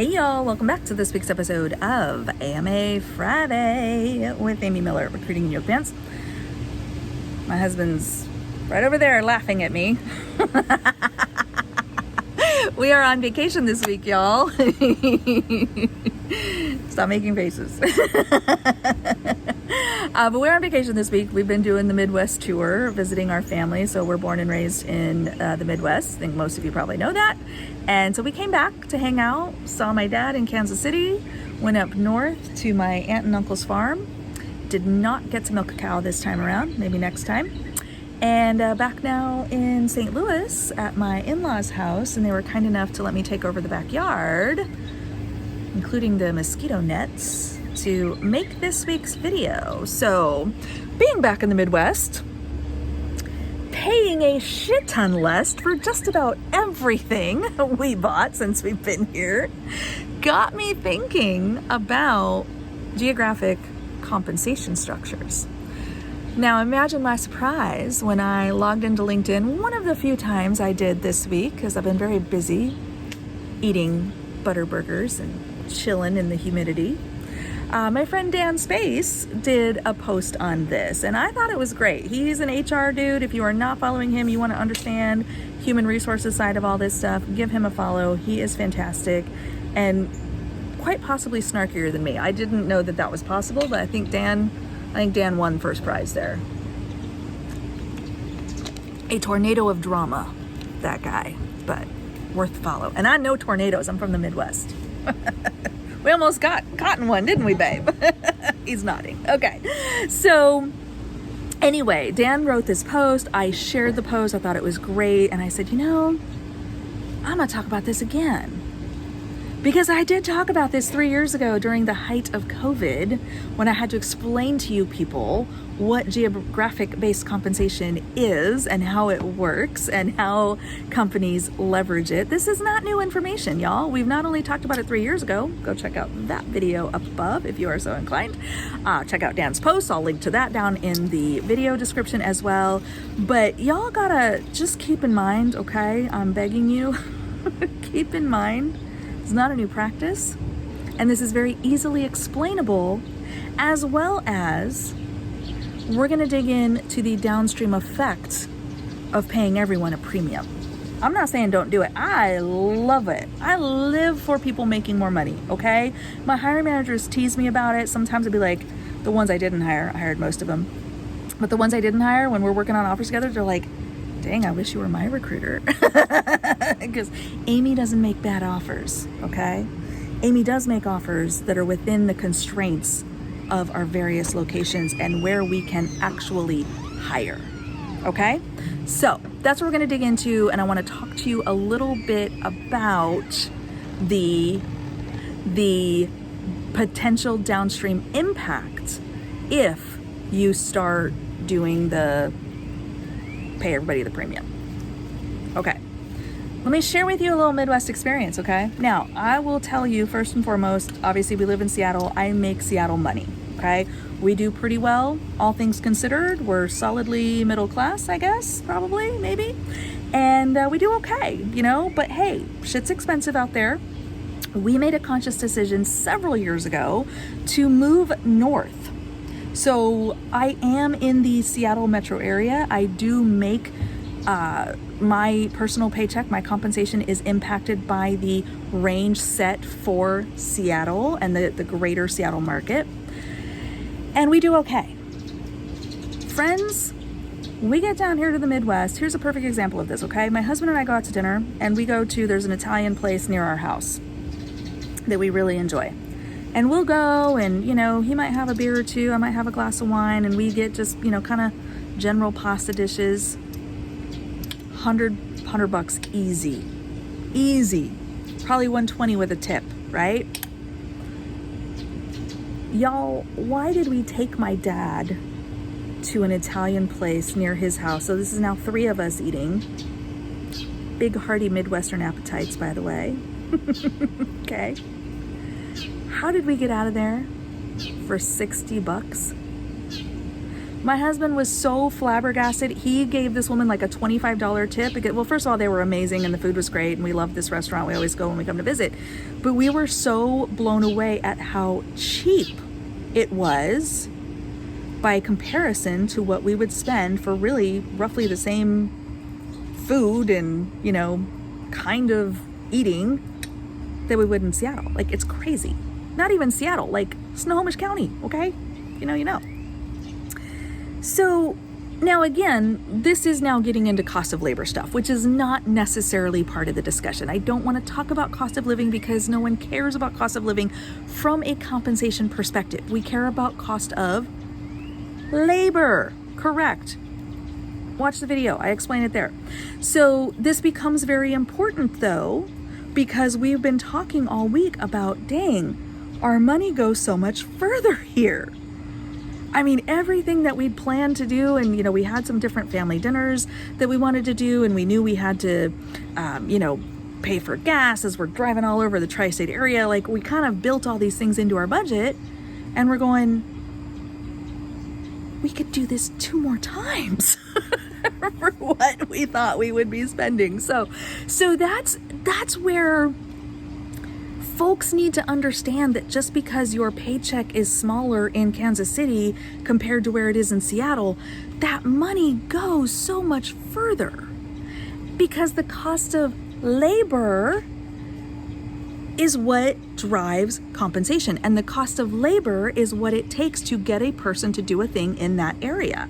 Hey y'all, welcome back to this week's episode of AMA Friday with Amy Miller, Recruiting in Yoga Pants. My husband's right over there laughing at me. We are on vacation this week, y'all. Stop making faces. But we're on vacation this week. We've been doing the Midwest tour, visiting our family. So we're born and raised in the Midwest. I think most of you probably know that. And so we came back to hang out, saw my dad in Kansas City, went up north to my aunt and uncle's farm. Did not get to milk a cow this time around, maybe next time. And back now in St. Louis at my in-laws' house, and they were kind enough to let me take over the backyard, including the mosquito nets, to make this week's video. So, being back in the Midwest, paying a shit ton less for just about everything we bought since we've been here, got me thinking about geographic compensation structures. Now imagine my surprise when I logged into LinkedIn one of the few times I did this week, because I've been very busy eating butter burgers and chilling in the humidity. My friend Dan Space did a post on this, and I thought it was great. He's an HR dude. If you are not following him, you want to understand human resources side of all this stuff, give him a follow. He is fantastic and quite possibly snarkier than me. I didn't know that was possible, but I think Dan won first prize there. A tornado of drama, that guy, but worth the follow. And I know tornadoes. I'm from the Midwest. We almost got caught in one, didn't we, babe? He's nodding. Okay. So anyway, Dan wrote this post. I shared the post. I thought it was great. And I said, I'm going to talk about this again. Because I did talk about this 3 years ago during the height of COVID, when I had to explain to you people what geographic-based compensation is and how it works and how companies leverage it. This is not new information, y'all. We've not only talked about it 3 years ago. Go check out that video up above if you are so inclined. Check out Dan's post. I'll link to that down in the video description as well. But y'all gotta just keep in mind, okay? I'm begging you, keep in mind, it's not a new practice, and this is very easily explainable, as well as we're going to dig into the downstream effect of paying everyone a premium. I'm not saying don't do it. I love it. I live for people making more money, okay? My hiring managers tease me about it. Sometimes I'll be like, the ones I didn't hire, I hired most of them, but the ones I didn't hire, when we're working on offers together, they're like, dang, I wish you were my recruiter. Because Amy doesn't make bad offers, okay? Amy does make offers that are within the constraints of our various locations and where we can actually hire, okay? So that's what we're gonna dig into, and I wanna talk to you a little bit about the potential downstream impact if you start doing the pay everybody the premium. Okay, let me share with you a little Midwest experience, okay? Now, I will tell you first and foremost, obviously we live in Seattle. I make Seattle money, okay? We do pretty well, all things considered. We're solidly middle class, I guess, probably, maybe. And we do okay, but hey, shit's expensive out there. We made a conscious decision several years ago to move north. So I am in the Seattle metro area. I do make my personal paycheck, my compensation is impacted by the range set for Seattle and the greater Seattle market. And we do okay. Friends, we get down here to the Midwest. Here's a perfect example of this, okay? My husband and I go out to dinner, and there's an Italian place near our house that we really enjoy. And we'll go, and he might have a beer or two, I might have a glass of wine, and we get just kind of general pasta dishes. $100 easy, probably $120 with a tip, right? Y'all, why did we take my dad to an Italian place near his house? So this is now 3 of us eating. Big hearty Midwestern appetites, by the way. Okay. How did we get out of there for $60? My husband was so flabbergasted. He gave this woman like a $25 tip. Because, well, first of all, they were amazing and the food was great. And we love this restaurant. We always go when we come to visit. But we were so blown away at how cheap it was by comparison to what we would spend for really roughly the same food and, kind of eating that we would in Seattle. Like, it's crazy. Not even Seattle, like Snohomish County, okay? You know. So now again, this is now getting into cost of labor stuff, which is not necessarily part of the discussion. I don't want to talk about cost of living because no one cares about cost of living from a compensation perspective. We care about cost of labor, correct? Watch the video, I explain it there. So this becomes very important though, because we've been talking all week about, dang, our money goes so much further here. I mean, everything that we'd planned to do, and, we had some different family dinners that we wanted to do, and we knew we had to, pay for gas as we're driving all over the tri-state area. Like, we kind of built all these things into our budget, and we're going, we could do this 2 more times for what we thought we would be spending. So that's where folks need to understand that just because your paycheck is smaller in Kansas City compared to where it is in Seattle, that money goes so much further because the cost of labor is what drives compensation, and the cost of labor is what it takes to get a person to do a thing in that area.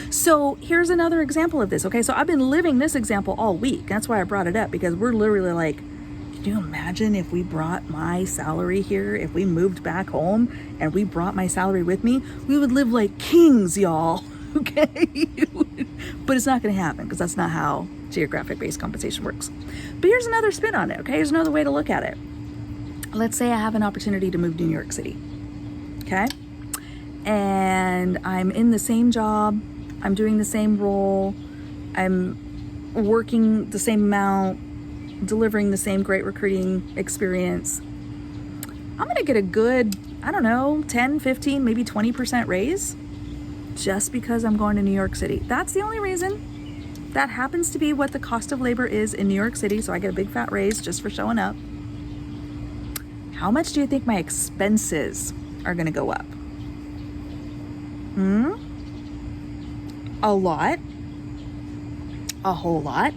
So here's another example of this. Okay, so I've been living this example all week. That's why I brought it up, because we're literally like, can you imagine if we brought my salary here, if we moved back home and we brought my salary with me, we would live like kings, y'all. Okay? But it's not going to happen because that's not how geographic-based compensation works. But here's another spin on it, okay? Here's another way to look at it. Let's say I have an opportunity to move to New York City, okay? And I'm in the same job, I'm doing the same role, I'm working the same amount, delivering the same great recruiting experience. I'm going to get a good, 10, 15, maybe 20% raise just because I'm going to New York City. That's the only reason. That happens to be what the cost of labor is in New York City, so I get a big fat raise just for showing up. How much do you think my expenses are going to go up? A lot? A whole lot?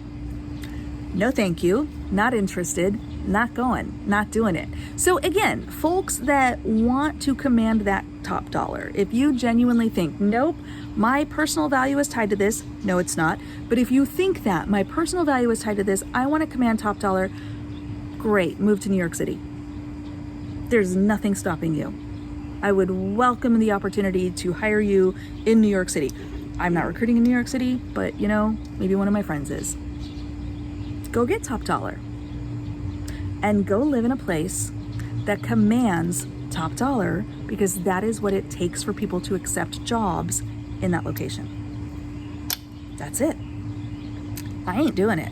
No thank you, not interested, not going, not doing it. So again, folks that want to command that top dollar, if you genuinely think, nope, my personal value is tied to this, no it's not, but if you think that my personal value is tied to this, I want to command top dollar, great, move to New York City. There's nothing stopping you. I would welcome the opportunity to hire you in New York City. I'm not recruiting in New York City, but maybe one of my friends is. Go get top dollar and go live in a place that commands top dollar, because that is what it takes for people to accept jobs in that location. That's it. I ain't doing it.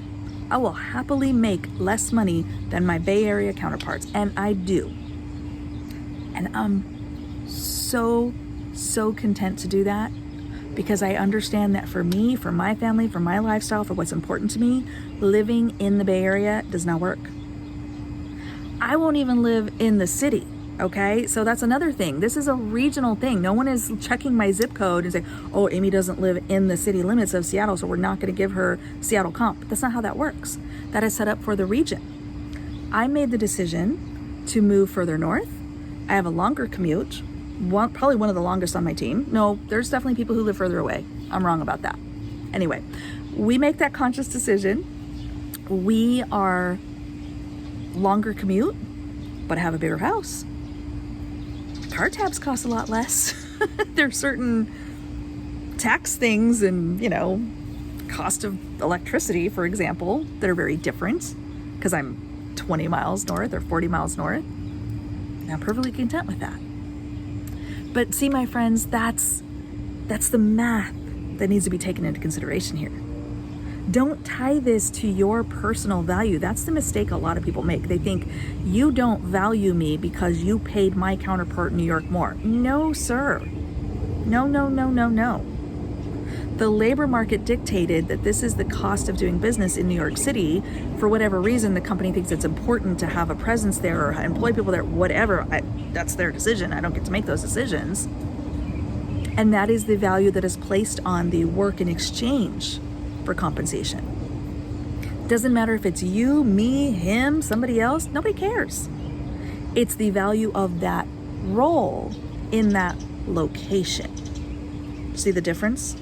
I will happily make less money than my Bay Area counterparts, and I do. And I'm so content to do that, because I understand that for me, for my family, for my lifestyle, for what's important to me, living in the Bay Area does not work. I won't even live in the city, okay? So that's another thing. This is a regional thing. No one is checking my zip code and saying, oh, Amy doesn't live in the city limits of Seattle, so we're not going to give her Seattle comp. That's not how that works. That is set up for the region. I made the decision to move further north. I have a longer commute. Probably one of the longest on my team. No, there's definitely people who live further away. I'm wrong about that. Anyway, we make that conscious decision. We are longer commute, but have a bigger house. Car tabs cost a lot less. There's certain tax things and, cost of electricity, for example, that are very different because I'm 20 miles north or 40 miles north. And I'm perfectly content with that. But see, my friends, that's the math that needs to be taken into consideration here. Don't tie this to your personal value. That's the mistake a lot of people make. They think, you don't value me because you paid my counterpart in New York more. No, sir. No, no, no, no, no. The labor market dictated that this is the cost of doing business in New York City. For whatever reason, the company thinks it's important to have a presence there or employ people there, whatever. That's their decision. I don't get to make those decisions. And that is the value that is placed on the work in exchange for compensation. Doesn't matter if it's you, me, him, somebody else, nobody cares. It's the value of that role in that location. See the difference?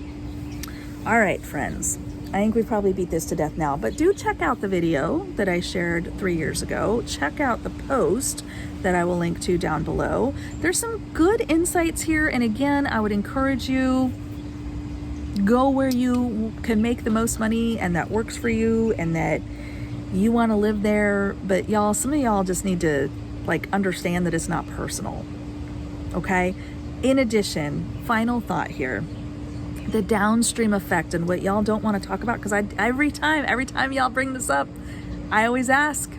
All right, friends, I think we've probably beat this to death now, but do check out the video that I shared 3 years ago. Check out the post that I will link to down below. There's some good insights here, and again, I would encourage you, go where you can make the most money and that works for you and that you want to live there. But y'all, some of y'all just need to understand that it's not personal, okay? In addition, final thought here, the downstream effect and what y'all don't want to talk about, because every time y'all bring this up, I always ask,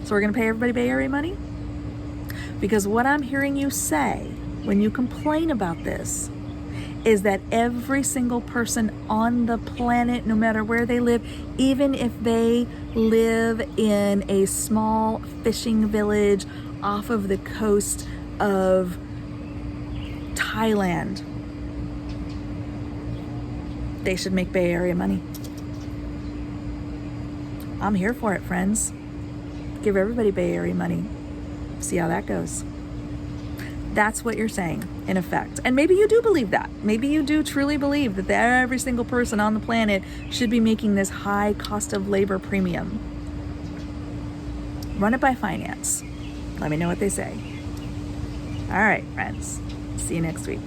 so we're going to pay everybody Bay Area money? Because what I'm hearing you say when you complain about this is that every single person on the planet, no matter where they live, even if they live in a small fishing village off of the coast of Thailand, they should make Bay Area money. I'm here for it, friends. Give everybody Bay Area money. See how that goes. That's what you're saying, in effect. And maybe you do believe that. Maybe you do truly believe that every single person on the planet should be making this high cost of labor premium. Run it by finance. Let me know what they say. All right, friends. See you next week.